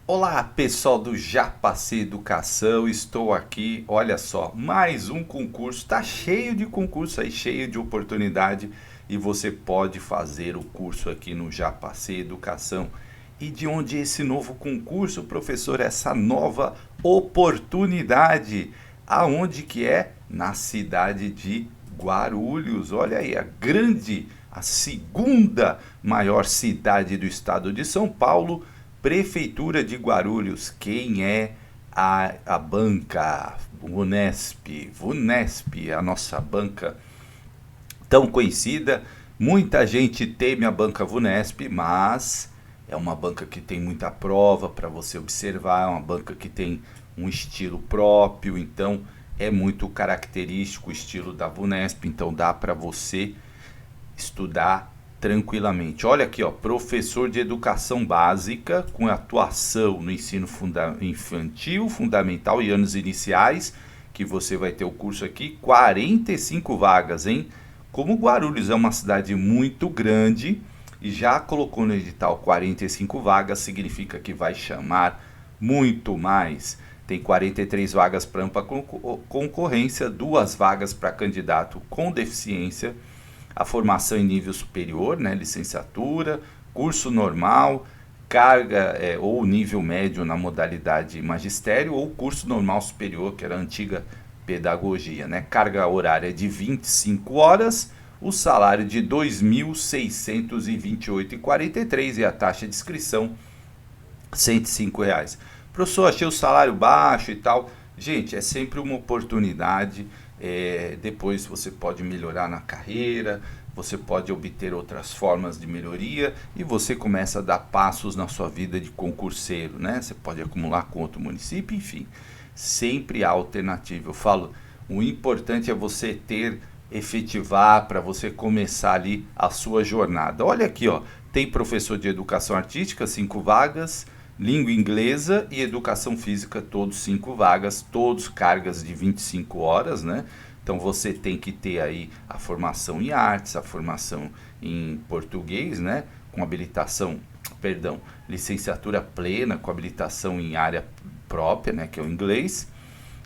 Olá, pessoal do Já Passei Educação, estou aqui, olha só, mais um concurso, está cheio de concurso aí, cheio de oportunidade e você pode fazer o curso aqui no Já Passei Educação. E de onde esse novo concurso, professor, essa nova oportunidade? Aonde que é? Na cidade de Guarulhos, olha aí, a segunda maior cidade do estado de São Paulo. Prefeitura de Guarulhos, quem é a banca Vunesp, a nossa banca tão conhecida. Muita gente teme a banca Vunesp, mas é uma banca que tem muita prova para você observar, é uma banca que tem um estilo próprio, então é muito característico o estilo da Vunesp, então dá para você estudar tranquilamente. Olha aqui, ó, professor de educação básica com atuação no ensino infantil, fundamental e anos iniciais, que você vai ter o curso aqui, 45 vagas, hein? Como Guarulhos é uma cidade muito grande e já colocou no edital 45 vagas, significa que vai chamar muito mais. Tem 43 vagas para ampla concorrência, 2 vagas para candidato com deficiência, a formação em nível superior, né, licenciatura, curso normal, carga ou nível médio na modalidade magistério ou curso normal superior, que era a antiga pedagogia, né? Carga horária de 25 horas, o salário de R$ 2.628,43 e a taxa de inscrição R$ 105. Professor, achei o salário baixo e tal. Gente, é sempre uma oportunidade. Depois você pode melhorar na carreira, você pode obter outras formas de melhoria e você começa a dar passos na sua vida de concurseiro, né? Você pode acumular com outro município, enfim. Sempre há alternativa. Eu falo, o importante é você efetivar para você começar ali a sua jornada. Olha aqui, ó, tem professor de educação artística, 5 vagas, língua inglesa e educação física, todos 5 vagas, todos cargas de 25 horas, né? Então você tem que ter aí a formação em artes, a formação em português, né? Com habilitação, perdão, licenciatura plena com habilitação em área própria, né? Que é o inglês.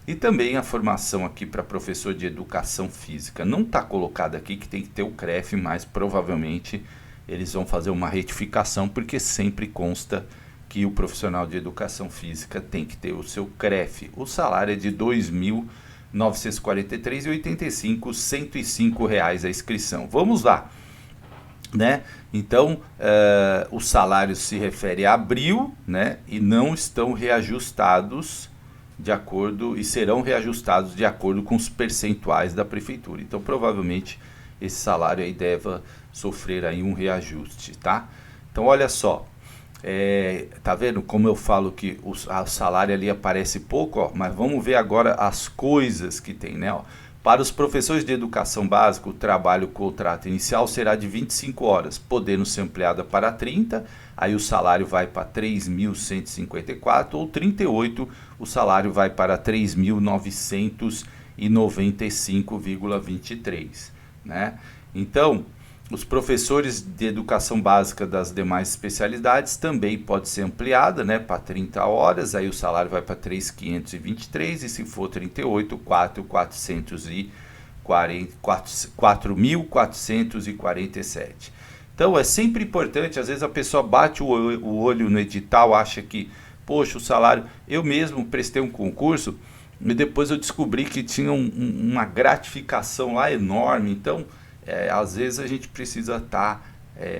E também a formação aqui para professor de educação física. Não está colocado aqui que tem que ter o CREF, mas provavelmente eles vão fazer uma retificação, porque sempre consta que o profissional de educação física tem que ter o seu CREF. O salário é de R$ 2.943,85, R$ 105 a inscrição. Vamos lá, né? Então, os salários se referem a abril, né? E não estão reajustados de acordo e serão reajustados de acordo com os percentuais da prefeitura. Então, provavelmente esse salário aí deve sofrer aí um reajuste, tá? Então, olha só, tá vendo como eu falo que o salário ali aparece pouco, ó, mas vamos ver agora as coisas que tem, né? Ó. Para os professores de educação básica, o trabalho contrato inicial será de 25 horas, podendo ser ampliada para 30, aí o salário vai para 3.154 ou 38, o salário vai para 3.995,23, né? Então, os professores de educação básica das demais especialidades também pode ser ampliada, né, para 30 horas, aí o salário vai para 3.523 e se for 38, 4.447. Então é sempre importante, às vezes a pessoa bate o olho no edital, acha que, poxa, o salário, eu mesmo prestei um concurso e depois eu descobri que tinha uma gratificação lá enorme, então às vezes a gente precisa estar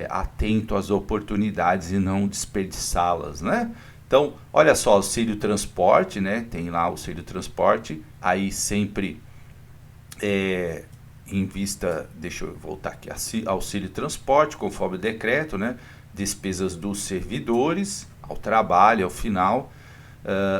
atento às oportunidades e não desperdiçá-las, né? Então, olha só, auxílio transporte, né? Tem lá auxílio transporte, aí sempre em vista, deixa eu voltar aqui, auxílio transporte, conforme o decreto, né? Despesas dos servidores, ao trabalho, ao final.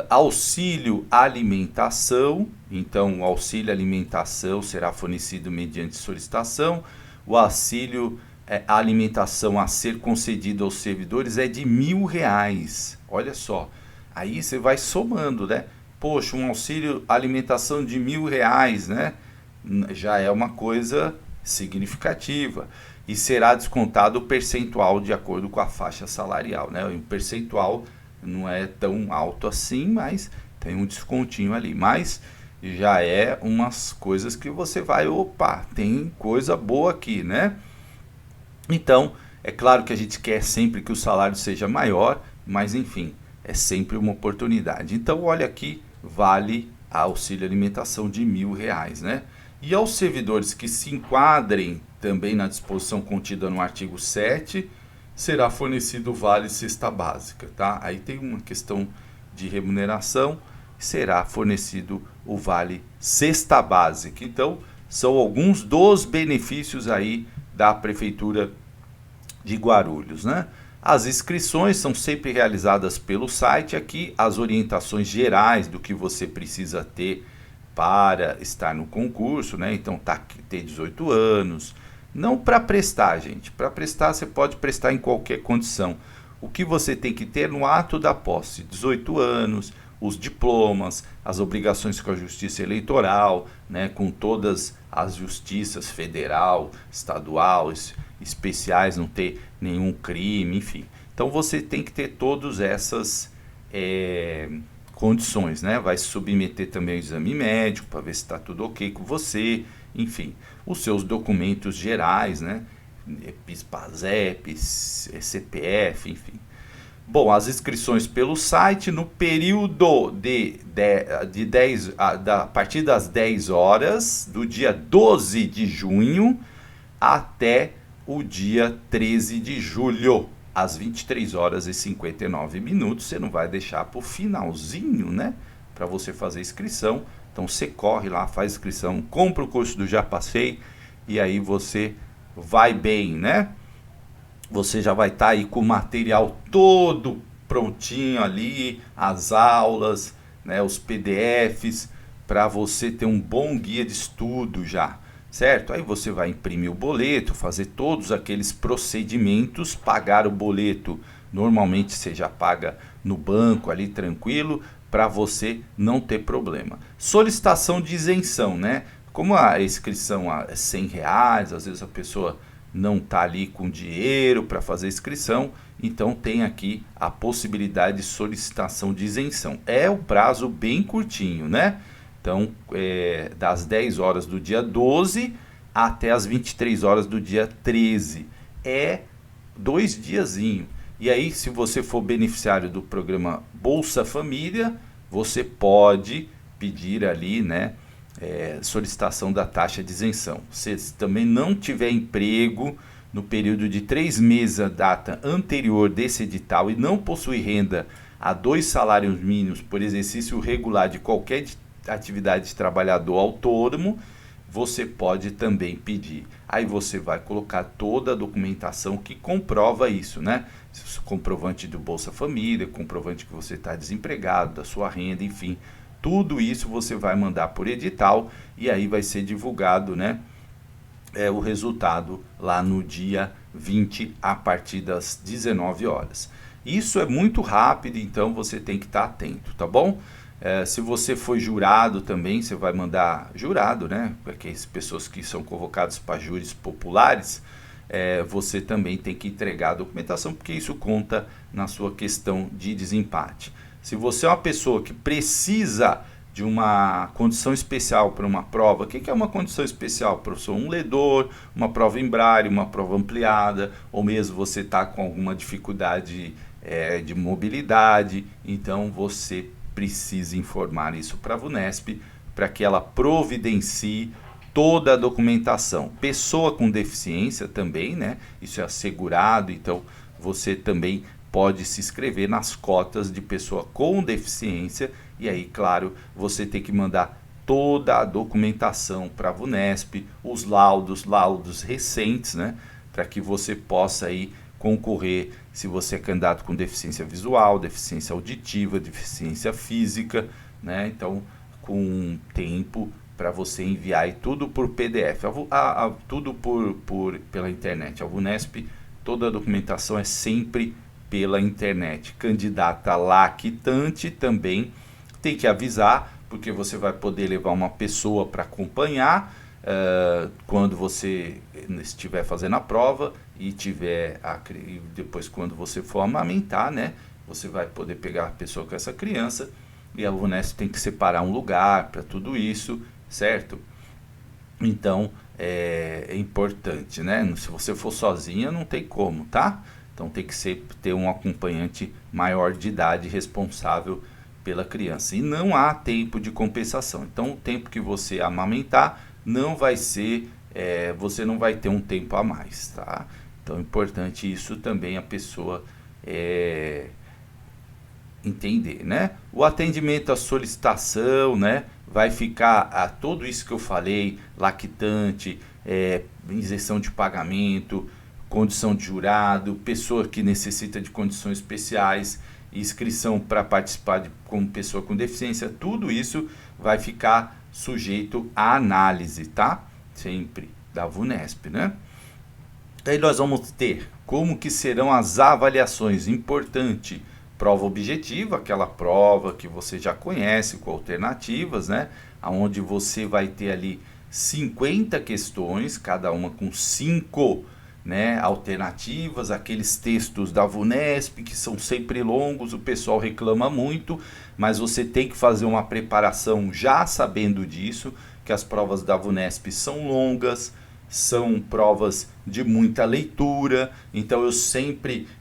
Auxílio alimentação, então o auxílio alimentação será fornecido mediante solicitação. O auxílio alimentação a ser concedido aos servidores é de R$ 1.000. Olha só, aí você vai somando, né? Poxa, um auxílio alimentação de R$ 1.000, né? Já é uma coisa significativa e será descontado o percentual de acordo com a faixa salarial, né? O percentual não é tão alto assim, mas tem um descontinho ali. Mas já é umas coisas que você vai, opa, tem coisa boa aqui, né? Então, é claro que a gente quer sempre que o salário seja maior, mas enfim, é sempre uma oportunidade. Então, olha aqui, vale a auxílio alimentação de R$ 1.000, né? E aos servidores que se enquadrem também na disposição contida no artigo 7, será fornecido o vale cesta básica, tá? Aí tem uma questão de remuneração, será fornecido o vale cesta básica. Então, são alguns dos benefícios aí da Prefeitura de Guarulhos, né? As inscrições são sempre realizadas pelo site. Aqui as orientações gerais do que você precisa ter para estar no concurso, né? Então ter 18 anos, não para prestar, gente. Para prestar você pode prestar em qualquer condição. O que você tem que ter no ato da posse: 18 anos, os diplomas, as obrigações com a Justiça Eleitoral, né, com todas as justiças federal, estadual, especiais, não ter nenhum crime, enfim. Então você tem que ter todas essas condições, né? Vai se submeter também ao exame médico para ver se está tudo ok com você, enfim. Os seus documentos gerais, né? PIS/PASEP, CPF, enfim. Bom, as inscrições pelo site no período a partir das 10 horas do dia 12 de junho até o dia 13 de julho, às 23 horas e 59 minutos. Você não vai deixar para o finalzinho, né? Para você fazer inscrição. Então você corre lá, faz inscrição, compra o curso do Já Passei e aí você vai bem, né? Você já vai estar aí com o material todo prontinho ali, as aulas, né, os PDFs, para você ter um bom guia de estudo já, certo? Aí você vai imprimir o boleto, fazer todos aqueles procedimentos, pagar o boleto, normalmente você já paga no banco ali tranquilo, para você não ter problema. Solicitação de isenção, né? Como a inscrição é R$ 100, às vezes a pessoa não está ali com dinheiro para fazer inscrição, então tem aqui a possibilidade de solicitação de isenção. É um prazo bem curtinho, né? Então, das 10 horas do dia 12 até as 23 horas do dia 13. É 2 diazinho. E aí, se você for beneficiário do programa Bolsa Família, você pode pedir ali, né? Solicitação da taxa de isenção. Se também não tiver emprego no período de 3 meses à data anterior desse edital e não possui renda a 2 salários mínimos por exercício regular de qualquer atividade de trabalhador autônomo, você pode também pedir. Aí você vai colocar toda a documentação que comprova isso, né? Comprovante do Bolsa Família, comprovante que você está desempregado, da sua renda, enfim. Tudo isso você vai mandar por edital e aí vai ser divulgado, né, o resultado lá no dia 20 a partir das 19 horas. Isso é muito rápido, então você tem que estar atento, tá bom? Se você foi jurado também, você vai mandar jurado, né? Aquelas pessoas que são convocadas para júris populares, você também tem que entregar a documentação, porque isso conta na sua questão de desempate. Se você é uma pessoa que precisa de uma condição especial para uma prova, o que é uma condição especial, professor? Um ledor, uma prova em braille, uma prova ampliada, ou mesmo você está com alguma dificuldade de mobilidade, então você precisa informar isso para a VUNESP, para que ela providencie toda a documentação. Pessoa com deficiência também, né? Isso é assegurado, então você também pode se inscrever nas cotas de pessoa com deficiência e aí, claro, você tem que mandar toda a documentação para a VUNESP, os laudos recentes, né, para que você possa aí concorrer, se você é candidato com deficiência visual, deficiência auditiva, deficiência física, né, então com tempo para você enviar aí tudo por PDF, tudo pela internet. A VUNESP, toda a documentação é sempre pela internet. Candidata lactante também tem que avisar, porque você vai poder levar uma pessoa para acompanhar quando você estiver fazendo a prova e depois quando você for amamentar, né? você vai poder pegar a pessoa com essa criança, e a VUNESP tem que separar um lugar para tudo isso, certo? Então, é importante, né? Se você for sozinha, não tem como, tá? Então tem que ter um acompanhante maior de idade responsável pela criança. E não há tempo de compensação. Então o tempo que você amamentar não vai ser, você não vai ter um tempo a mais, tá? Então é importante isso também a pessoa entender, né? O atendimento à solicitação, né? Vai ficar tudo isso que eu falei, lactante, isenção de pagamento, condição de jurado, pessoa que necessita de condições especiais, inscrição para participar como pessoa com deficiência, tudo isso vai ficar sujeito à análise, tá? Sempre da VUNESP, né? Aí nós vamos ter como que serão as avaliações. Importante, prova objetiva, aquela prova que você já conhece com alternativas, né? Onde você vai ter ali 50 questões, cada uma com 5, né, alternativas, aqueles textos da VUNESP que são sempre longos, o pessoal reclama muito, mas você tem que fazer uma preparação já sabendo disso, que as provas da VUNESP são longas, são provas de muita leitura. Então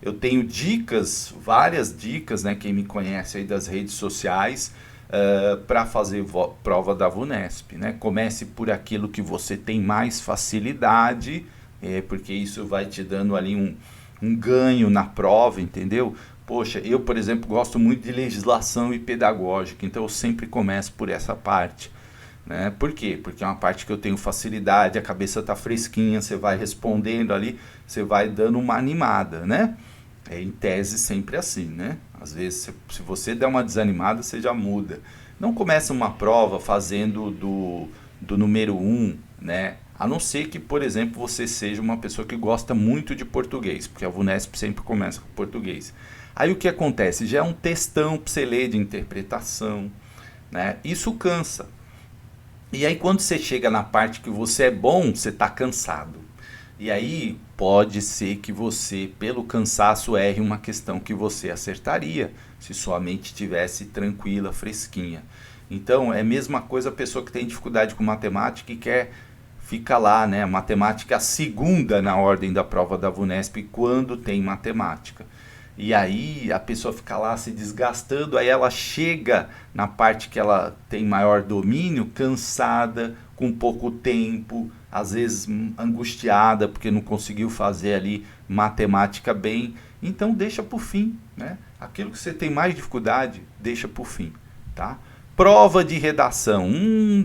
eu tenho dicas, várias dicas, né, quem me conhece aí das redes sociais, para fazer prova da VUNESP, né? Comece por aquilo que você tem mais facilidade, porque isso vai te dando ali um ganho na prova, entendeu? Poxa, eu, por exemplo, gosto muito de legislação e pedagógica, então eu sempre começo por essa parte, né? Por quê? Porque é uma parte que eu tenho facilidade, a cabeça tá fresquinha, você vai respondendo ali, você vai dando uma animada, né? Em tese sempre assim, né? Às vezes, se você der uma desanimada, você já muda. Não começa uma prova fazendo do número 1, né? A não ser que, por exemplo, você seja uma pessoa que gosta muito de português, porque a VUNESP sempre começa com português. Aí o que acontece? Já é um textão para você ler de interpretação, né? Isso cansa. E aí quando você chega na parte que você é bom, você está cansado. E aí pode ser que você, pelo cansaço, erre uma questão que você acertaria, se sua mente estivesse tranquila, fresquinha. Então é a mesma coisa a pessoa que tem dificuldade com matemática e quer ficar lá, né? Matemática é a segunda na ordem da prova da VUNESP quando tem matemática. E aí a pessoa fica lá se desgastando, aí ela chega na parte que ela tem maior domínio, cansada, com pouco tempo, às vezes angustiada porque não conseguiu fazer ali matemática bem. Então deixa por fim, né? Aquilo que você tem mais dificuldade, deixa por fim, tá? Prova de redação,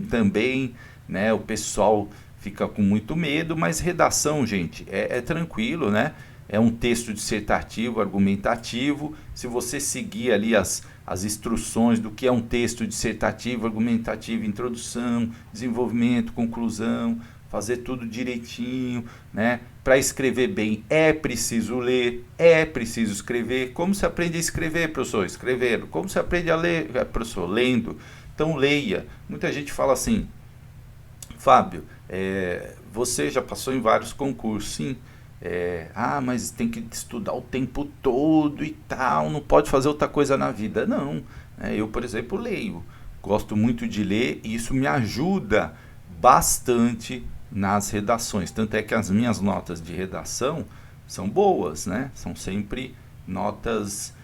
também, né? O pessoal fica com muito medo, mas redação, gente, é tranquilo, né? É um texto dissertativo, argumentativo. Se você seguir ali as instruções do que é um texto dissertativo, argumentativo, introdução, desenvolvimento, conclusão, fazer tudo direitinho, né? Para escrever bem é preciso ler, é preciso escrever. Como se aprende a escrever, professor? Escrevendo. Como se aprende a ler, professor? Lendo. Então leia. Muita gente fala assim, Fábio, você já passou em vários concursos, sim. Mas tem que estudar o tempo todo e tal, não pode fazer outra coisa na vida. Não, eu, por exemplo, leio, gosto muito de ler e isso me ajuda bastante nas redações. Tanto é que as minhas notas de redação são boas, né? São sempre notas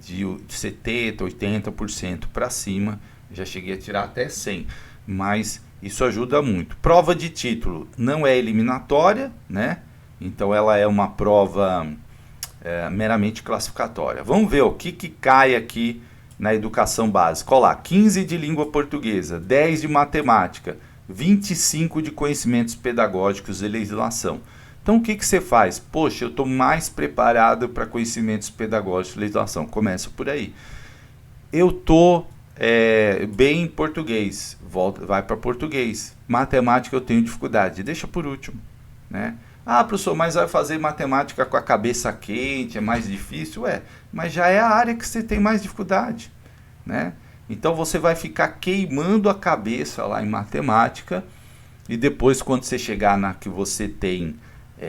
de 70%, 80% para cima. Já cheguei a tirar até 100%, mas isso ajuda muito. Prova de título não é eliminatória, né? Então ela é uma prova meramente classificatória. Vamos ver o que cai aqui na educação básica. Olha lá, 15 de língua portuguesa, 10 de matemática, 25 de conhecimentos pedagógicos e legislação. Então o que você faz? Poxa, eu estou mais preparado para conhecimentos pedagógicos e legislação. Começa por aí. Eu estou bem em português, vai para português. Matemática eu tenho dificuldade, deixa por último, né? Professor, mas vai fazer matemática com a cabeça quente, é mais difícil? Mas já é a área que você tem mais dificuldade, né? Então você vai ficar queimando a cabeça lá em matemática e depois quando você chegar na que você tem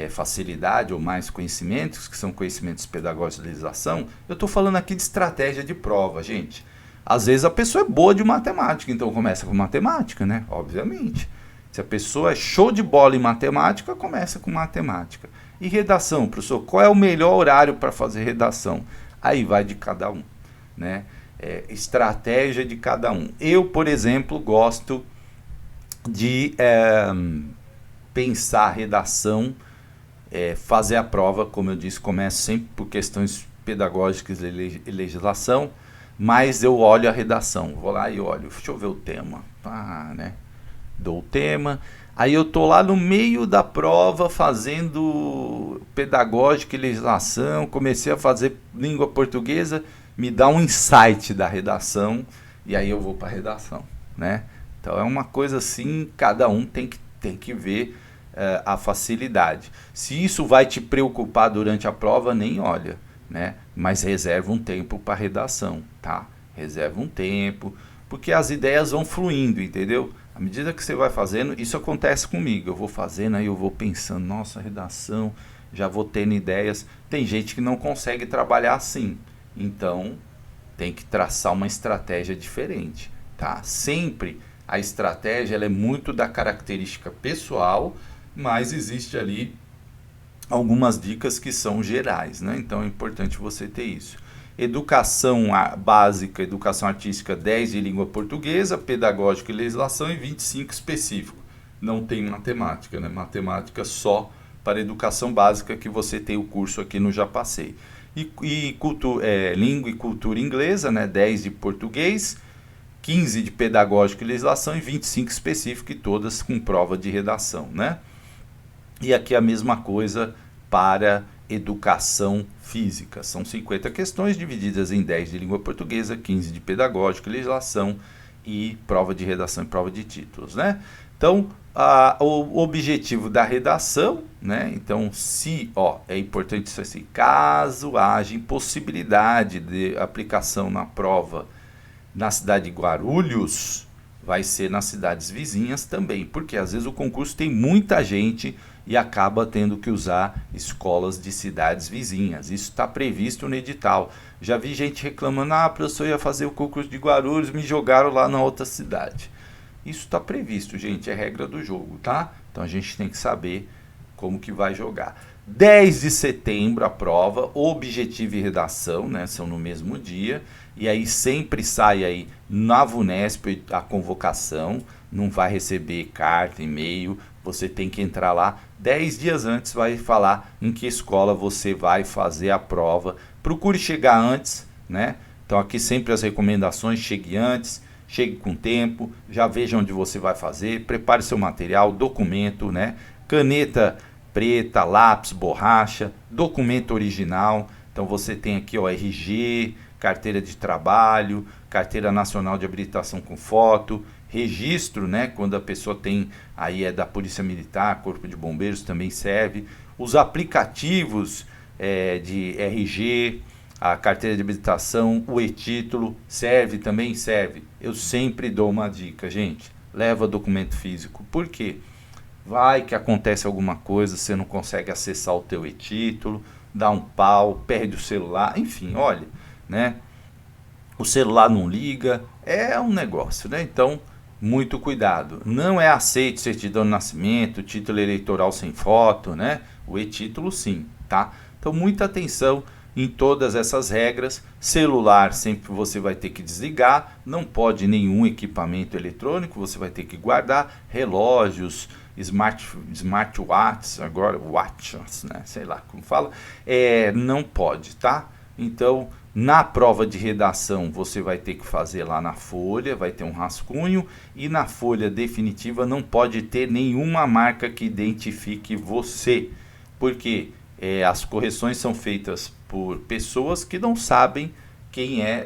facilidade ou mais conhecimentos, que são conhecimentos pedagógicos de legislação, eu estou falando aqui de estratégia de prova, gente. Às vezes a pessoa é boa de matemática, então começa com matemática, né? Obviamente. Se a pessoa é show de bola em matemática, começa com matemática. E redação, professor, qual é o melhor horário para fazer redação? Aí vai de cada um, né? Estratégia de cada um. Eu, por exemplo, gosto de pensar a redação, fazer a prova, como eu disse, começo sempre por questões pedagógicas e legislação, mas eu olho a redação, vou lá e olho, deixa eu ver o tema, né? Dou o tema, aí eu tô lá no meio da prova fazendo pedagógica e legislação, comecei a fazer língua portuguesa, me dá um insight da redação, e aí eu vou para a redação, né? Então é uma coisa assim, cada um tem que ver a facilidade. Se isso vai te preocupar durante a prova, nem olha, né? Mas reserva um tempo para redação, tá? Reserva um tempo, porque as ideias vão fluindo, entendeu? À medida que você vai fazendo, isso acontece comigo. Eu vou fazendo, aí eu vou pensando, nossa, redação, já vou tendo ideias. Tem gente que não consegue trabalhar assim, então tem que traçar uma estratégia diferente, tá? Sempre a estratégia ela é muito da característica pessoal, mas existe ali algumas dicas que são gerais, né? Então é importante você ter isso. Educação básica, educação artística, 10 de língua portuguesa, pedagógica e legislação e 25 específico. Não tem matemática, né? Matemática só para educação básica, que você tem o curso aqui no Já Passei. Língua e cultura inglesa, né? 10 de português, 15 de pedagógica e legislação e 25 específico, e todas com prova de redação, né? E aqui a mesma coisa para educação física. São 50 questões divididas em 10 de língua portuguesa, 15 de pedagógica e legislação e prova de redação e prova de títulos, né? Então, o objetivo da redação, né? Então, é importante isso assim, caso haja impossibilidade de aplicação na prova na cidade de Guarulhos, vai ser nas cidades vizinhas também, porque às vezes o concurso tem muita gente e acaba tendo que usar escolas de cidades vizinhas. Isso está previsto no edital. Já vi gente reclamando, professor, eu ia fazer o concurso de Guarulhos, me jogaram lá na outra cidade. Isso está previsto, gente, é regra do jogo, tá? Então a gente tem que saber como que vai jogar. 10 de setembro a prova, objetivo e redação, né, são no mesmo dia, e aí sempre sai aí na VUNESP a convocação, não vai receber carta, e-mail, você tem que entrar lá 10 dias antes, vai falar em que escola você vai fazer a prova. Procure chegar antes, né? Então aqui sempre as recomendações, chegue antes, chegue com tempo, já veja onde você vai fazer, prepare seu material, documento, né? Caneta preta, lápis, borracha, documento original. Então você tem aqui RG, carteira de trabalho, carteira nacional de habilitação com foto, registro, né, quando a pessoa tem, aí é da Polícia Militar, Corpo de Bombeiros também serve, os aplicativos de RG, a carteira de habilitação, o e-título, também serve. Eu sempre dou uma dica, gente, leva documento físico. Por quê? Vai que acontece alguma coisa, você não consegue acessar o teu e-título, dá um pau, perde o celular, enfim, olha, né? O celular não liga, é um negócio, né? Então, muito cuidado. Não é aceito certidão de nascimento, título eleitoral sem foto, né? O e-título sim, tá? Então, muita atenção em todas essas regras. Celular sempre você vai ter que desligar, não pode nenhum equipamento eletrônico, você vai ter que guardar relógios, smartwatches, agora watches, né? Sei lá como fala, não pode, tá? Então, na prova de redação, você vai ter que fazer lá na folha, vai ter um rascunho, e na folha definitiva não pode ter nenhuma marca que identifique você, porque as correções são feitas por pessoas que não sabem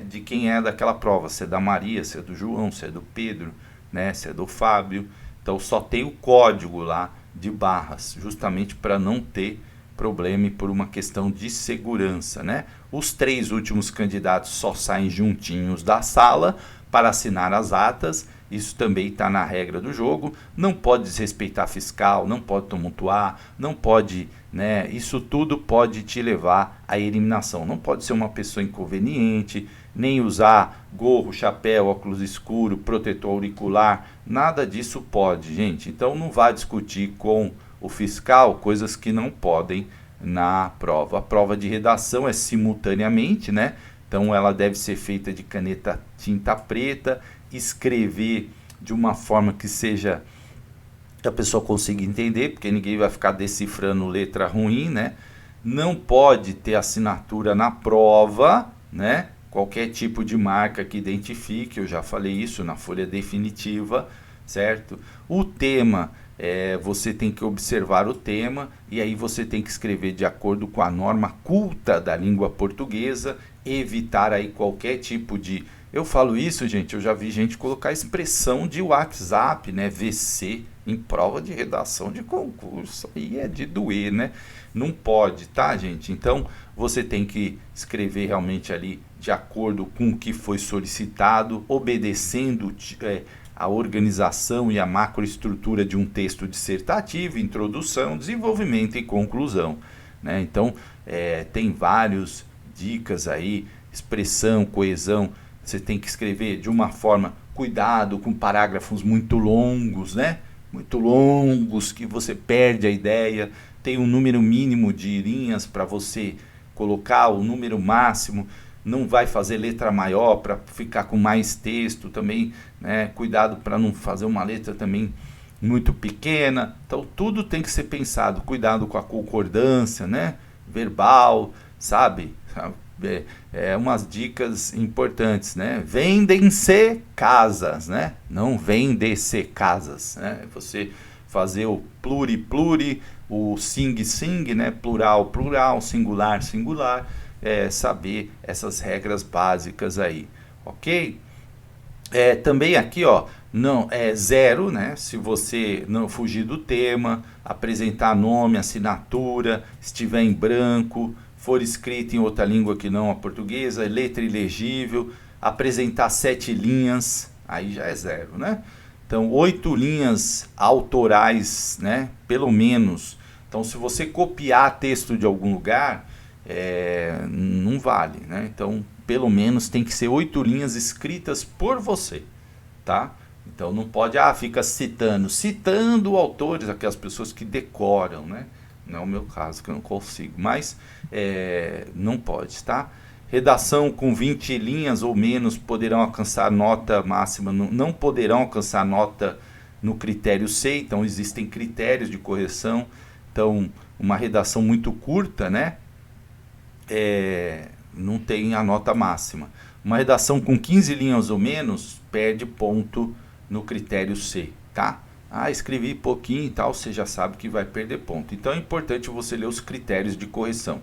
de quem é daquela prova, se é da Maria, se é do João, se é do Pedro, né? Se é do Fábio. Então só tem o código lá de barras, justamente para não ter problema e por uma questão de segurança, né? Os 3 últimos candidatos só saem juntinhos da sala para assinar as atas, isso também está na regra do jogo. Não pode desrespeitar fiscal, não pode tumultuar, não pode, né? Isso tudo pode te levar à eliminação. Não pode ser uma pessoa inconveniente, nem usar gorro, chapéu, óculos escuro, protetor auricular, nada disso pode, gente. Então não vá discutir com o fiscal coisas que não podem na prova. A prova de redação é simultaneamente, né? Então ela deve ser feita de caneta tinta preta, escrever de uma forma que seja que a pessoa consiga entender, porque ninguém vai ficar decifrando letra ruim, né? Não pode ter assinatura na prova, né? Qualquer tipo de marca que identifique, eu já falei isso na folha definitiva, certo? O tema, você tem que observar o tema e aí você tem que escrever de acordo com a norma culta da língua portuguesa, evitar aí qualquer tipo de... Eu falo isso, gente, eu já vi gente colocar expressão de WhatsApp, né, VC, em prova de redação de concurso, aí é de doer, né? Não pode, tá, gente? Então, você tem que escrever realmente ali de acordo com o que foi solicitado, obedecendo a organização e a macroestrutura de um texto dissertativo, introdução, desenvolvimento e conclusão, né? Então, tem várias dicas aí, expressão, coesão, você tem que escrever de uma forma, cuidado com parágrafos muito longos, né? Muito longos, que você perde a ideia. Tem um número mínimo de linhas para você colocar, o número máximo. Não vai fazer letra maior para ficar com mais texto também, né? Cuidado para não fazer uma letra também muito pequena. Então tudo tem que ser pensado. Cuidado com a concordância, né? Verbal, sabe? Umas dicas importantes, né? Vendem-se casas, né? Não vende-se casas, né? Você fazer o pluri, o sing, né? Plural, singular, saber essas regras básicas aí, ok? Também aqui, ó, não é zero, né? Se você não fugir do tema, apresentar nome, assinatura, estiver em branco, for escrito em outra língua que não a portuguesa, letra ilegível, apresentar 7 linhas, aí já é zero, né? Então, 8 linhas autorais, né? Pelo menos. Então, se você copiar texto de algum lugar, não vale, né? Então, pelo menos tem que ser 8 linhas escritas por você, tá? Então, não pode, fica citando autores, aquelas pessoas que decoram, né? Não é o meu caso, que eu não consigo, mas não pode, tá? Redação com 20 linhas ou menos poderão alcançar nota máxima, não poderão alcançar nota no critério C, então existem critérios de correção. Então, uma redação muito curta, né? Não tem a nota máxima. Uma redação com 15 linhas ou menos perde ponto no critério C, tá? Escrevi pouquinho e tal, você já sabe que vai perder ponto. Então é importante você ler os critérios de correção.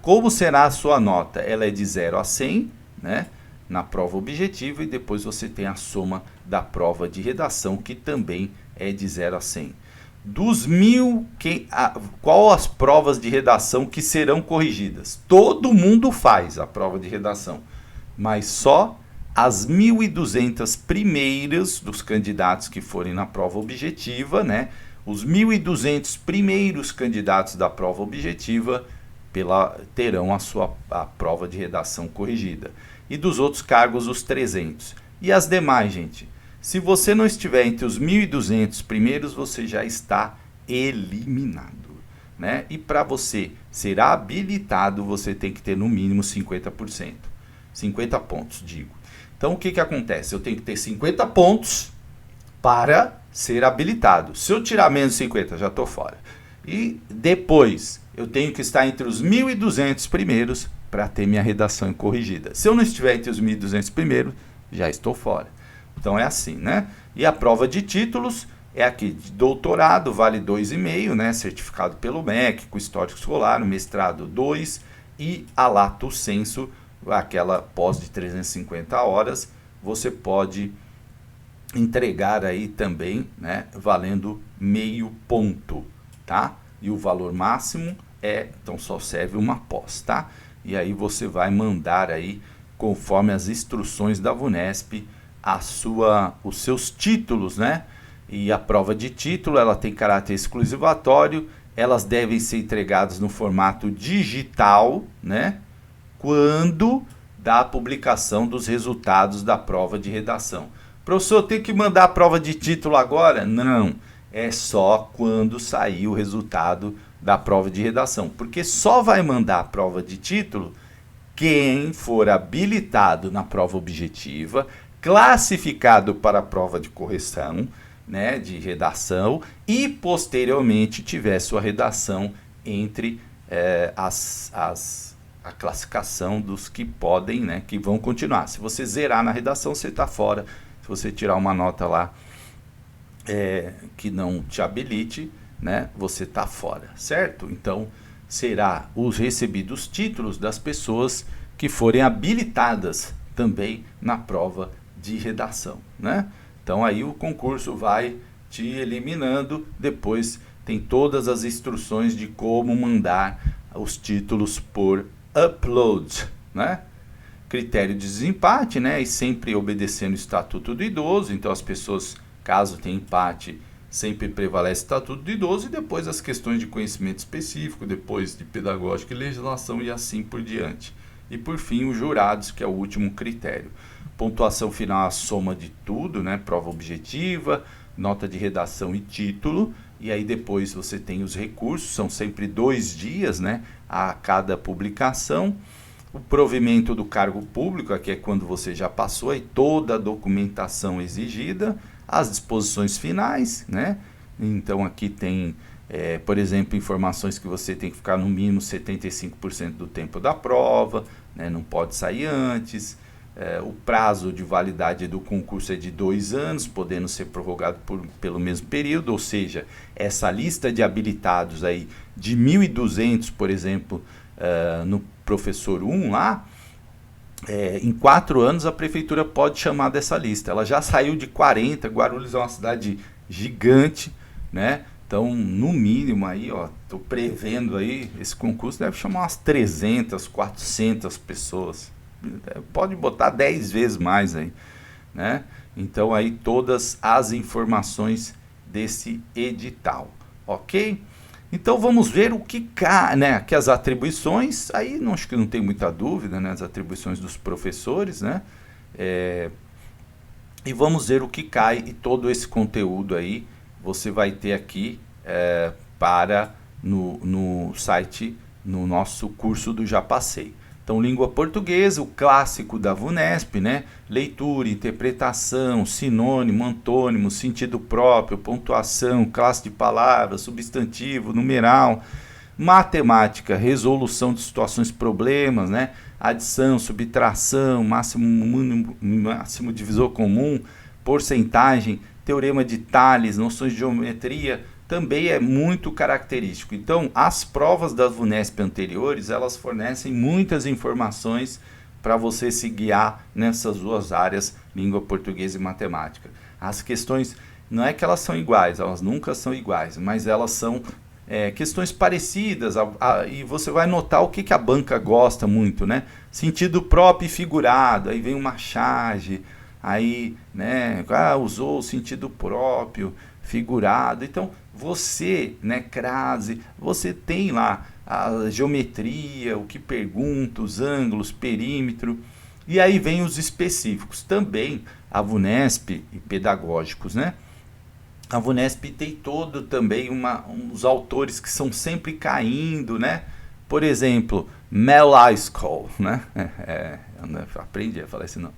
Como será a sua nota? Ela é de 0 a 100, né? Na prova objetiva, e depois você tem a soma da prova de redação, que também é de 0 a 100. Dos 1000, qual as provas de redação que serão corrigidas? Todo mundo faz a prova de redação, mas só as 1.200 primeiras dos candidatos que forem na prova objetiva, né? Os 1.200 primeiros candidatos da prova objetiva terão a prova de redação corrigida. E dos outros cargos, os 300. E as demais, gente? Se você não estiver entre os 1.200 primeiros, você já está eliminado, né? E para você ser habilitado, você tem que ter no mínimo 50%. 50 pontos, digo. Então, o que acontece? Eu tenho que ter 50 pontos para ser habilitado. Se eu tirar menos de 50, já estou fora. E depois, eu tenho que estar entre os 1.200 primeiros para ter minha redação corrigida. Se eu não estiver entre os 1.200 primeiros, já estou fora. Então, é assim, né? E a prova de títulos é aqui de doutorado, vale 2,5, né? Certificado pelo MEC, com histórico escolar, mestrado 2 e a lato sensu, aquela pós de 350 horas, você pode entregar aí também, né, valendo meio ponto, tá? E o valor máximo então só serve uma pós, tá? E aí você vai mandar aí, conforme as instruções da VUNESP, os seus títulos, né? E a prova de título, ela tem caráter exclusivatório, elas devem ser entregadas no formato digital, né? Quando da publicação dos resultados da prova de redação. Professor, tem que mandar a prova de título agora? Não, é só quando sair o resultado da prova de redação, porque só vai mandar a prova de título quem for habilitado na prova objetiva, classificado para a prova de correção, né, de redação, e posteriormente tiver sua redação entre a classificação dos que podem, né, que vão continuar. Se você zerar na redação, você está fora. Se você tirar uma nota lá que não te habilite, né, você está fora, certo? Então, será os recebidos títulos das pessoas que forem habilitadas também na prova de redação, né? Então aí o concurso vai te eliminando, depois tem todas as instruções de como mandar os títulos por upload, né? Critério de desempate, né? E sempre obedecendo o Estatuto do Idoso, então as pessoas, caso tenha empate, sempre prevalece o Estatuto do Idoso e depois as questões de conhecimento específico, depois de pedagógica e legislação e assim por diante. E por fim, os jurados, que é o último critério. Pontuação final, a soma de tudo, né? Prova objetiva, nota de redação e título. E aí depois você tem os recursos, são sempre 2 dias, né, a cada publicação. O provimento do cargo público, aqui é quando você já passou aí toda a documentação exigida, as disposições finais, né? Então aqui tem, por exemplo, informações que você tem que ficar no mínimo 75% do tempo da prova, né? Não pode sair antes. O prazo de validade do concurso é de 2 anos, podendo ser prorrogado pelo mesmo período, ou seja, essa lista de habilitados aí de 1.200, por exemplo, no professor 1 lá, em 4 anos a prefeitura pode chamar dessa lista. Ela já saiu de 40, Guarulhos é uma cidade gigante, né? Então, no mínimo aí, ó, tô prevendo aí, esse concurso deve chamar umas 300, 400 pessoas. Pode botar 10 vezes mais aí, né? Então aí todas as informações desse edital, ok? Então vamos ver o que cai, né? Que as atribuições, aí não, acho que não tem muita dúvida, né? As atribuições dos professores, né? E vamos ver o que cai e todo esse conteúdo aí você vai ter aqui no site, no nosso curso do Já Passei. Então, língua portuguesa, o clássico da VUNESP, né? Leitura, interpretação, sinônimo, antônimo, sentido próprio, pontuação, classe de palavras, substantivo, numeral. Matemática, resolução de situações, problemas, né? Adição, subtração, máximo divisor comum, porcentagem, teorema de Tales, noções de geometria, também é muito característico. Então, as provas das VUNESP anteriores, elas fornecem muitas informações para você se guiar nessas 2 áreas, língua portuguesa e matemática. As questões, não é que elas são iguais, elas nunca são iguais, mas elas são questões parecidas, e você vai notar o que a banca gosta muito, né? Sentido próprio e figurado, aí vem uma charge, aí, né, usou o sentido próprio, figurado. Então, você, né, crase, você tem lá a geometria, o que pergunta, os ângulos, perímetro, e aí vem os específicos. Também a VUNESP e pedagógicos, né? A VUNESP tem todo também uns autores que são sempre caindo, né? Por exemplo, Mel Eiskol, né? Eu aprendi a falar esse nome.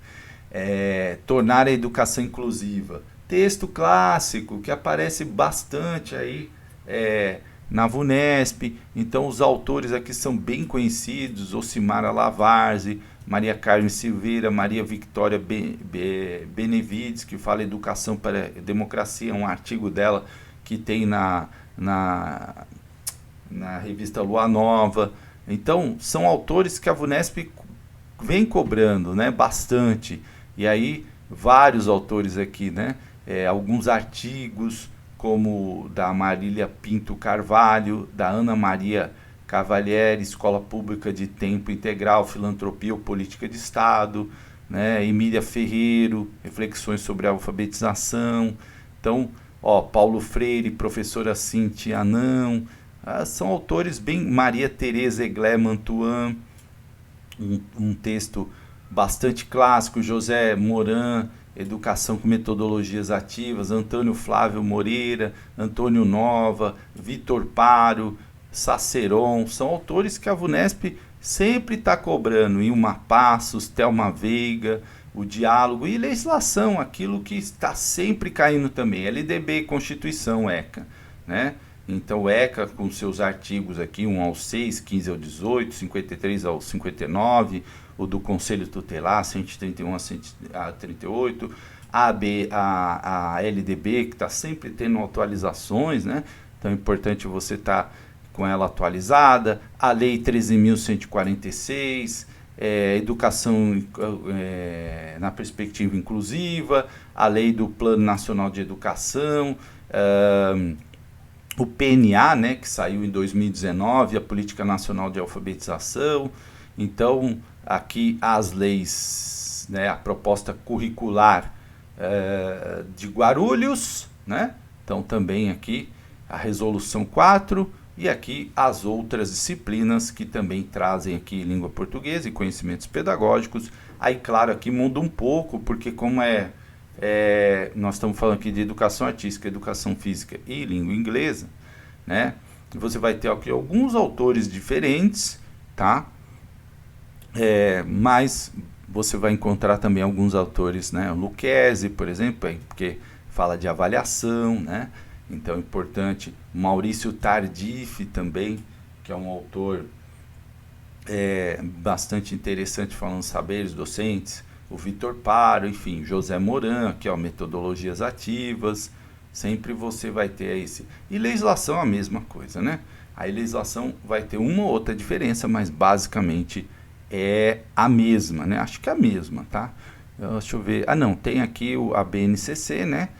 Tornar a educação inclusiva. Texto clássico que aparece bastante aí na VUNESP. Então os autores aqui são bem conhecidos: Ocimara Lavarzi, Maria Carmen Silveira, Maria Victoria Benevides, que fala Educação para a Democracia, um artigo dela que tem na revista Lua Nova. Então são autores que a VUNESP vem cobrando, né, bastante. E aí vários autores aqui, né? Alguns artigos, como da Marília Pinto Carvalho, da Ana Maria Cavalieri, Escola Pública de Tempo Integral, Filantropia ou Política de Estado, né? Emília Ferreiro, Reflexões sobre a Alfabetização. Então, ó, Paulo Freire, professora Cíntia Anão, são autores bem... Maria Tereza Eglé Mantuan, um texto bastante clássico, José Moran, Educação com Metodologias Ativas, Antônio Flávio Moreira, Antônio Nova, Vitor Paro, Saceron, são autores que a VUNESP sempre está cobrando, Ilma Passos, Thelma Veiga, o diálogo e legislação, aquilo que está sempre caindo também, LDB, Constituição, ECA, né? Então o ECA com seus artigos aqui, 1 ao 6, 15 ao 18, 53 ao 59, o do Conselho Tutelar, 131 a 38, a LDB, que está sempre tendo atualizações, né? Então é importante você estar com ela atualizada, a Lei 13.146, Educação na Perspectiva Inclusiva, a Lei do Plano Nacional de Educação, o PNA, né, que saiu em 2019, a Política Nacional de Alfabetização. Então, aqui as leis, né, a proposta curricular de Guarulhos, né? Então, também aqui a Resolução 4 e aqui as outras disciplinas que também trazem aqui língua portuguesa e conhecimentos pedagógicos. Aí, claro, aqui muda um pouco, porque como nós estamos falando aqui de educação artística, educação física e língua inglesa, né? Você vai ter aqui alguns autores diferentes, tá? Mas você vai encontrar também alguns autores, né? O Lucchesi, por exemplo, porque fala de avaliação, né? Então é importante. Maurício Tardif também, que é um autor bastante interessante falando saberes docentes. O Vitor Paro, enfim, José Moran, aqui ó, metodologias ativas, sempre você vai ter esse. E legislação a mesma coisa, né? A legislação vai ter uma ou outra diferença, mas basicamente é a mesma, né? Acho que é a mesma, tá? Deixa eu ver. Não, tem aqui a BNCC, né?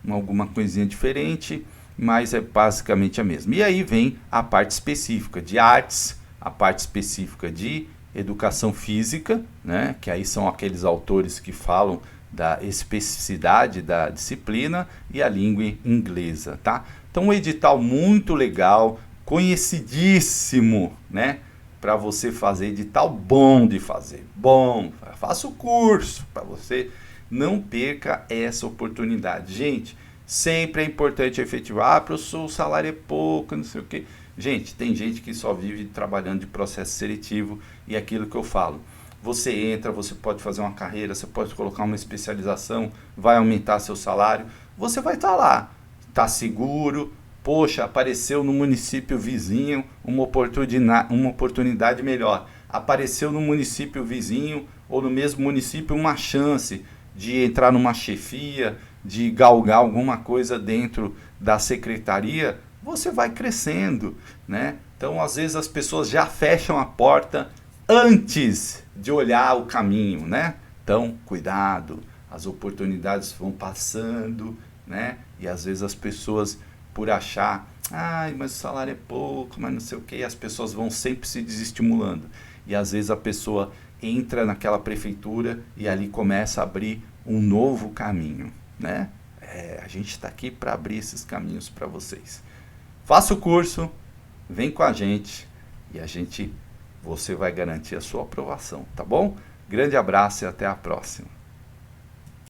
Alguma coisinha diferente, mas é basicamente a mesma. E aí vem a parte específica de artes, a parte específica de educação física, né, que aí são aqueles autores que falam da especificidade da disciplina, e a língua inglesa, tá? Então um edital muito legal, conhecidíssimo, né, para você fazer, edital bom de fazer, bom, faça o curso, para você não perca essa oportunidade. Gente, sempre é importante efetivar, professor, o salário é pouco, não sei o quê. Gente, tem gente que só vive trabalhando de processo seletivo, e aquilo que eu falo, você entra, você pode fazer uma carreira, você pode colocar uma especialização, vai aumentar seu salário, você vai estar lá, está seguro, poxa, apareceu no município vizinho uma oportunidade melhor, apareceu no município vizinho ou no mesmo município uma chance de entrar numa chefia, de galgar alguma coisa dentro da secretaria, você vai crescendo, né? Então, às vezes, as pessoas já fecham a porta antes de olhar o caminho, né? Então, cuidado, as oportunidades vão passando, né? E às vezes as pessoas, por achar, mas o salário é pouco, mas não sei o quê, as pessoas vão sempre se desestimulando. E às vezes a pessoa entra naquela prefeitura e ali começa a abrir um novo caminho, né? A gente está aqui para abrir esses caminhos para vocês. Faça o curso, vem com a gente e você vai garantir a sua aprovação, tá bom? Grande abraço e até a próxima.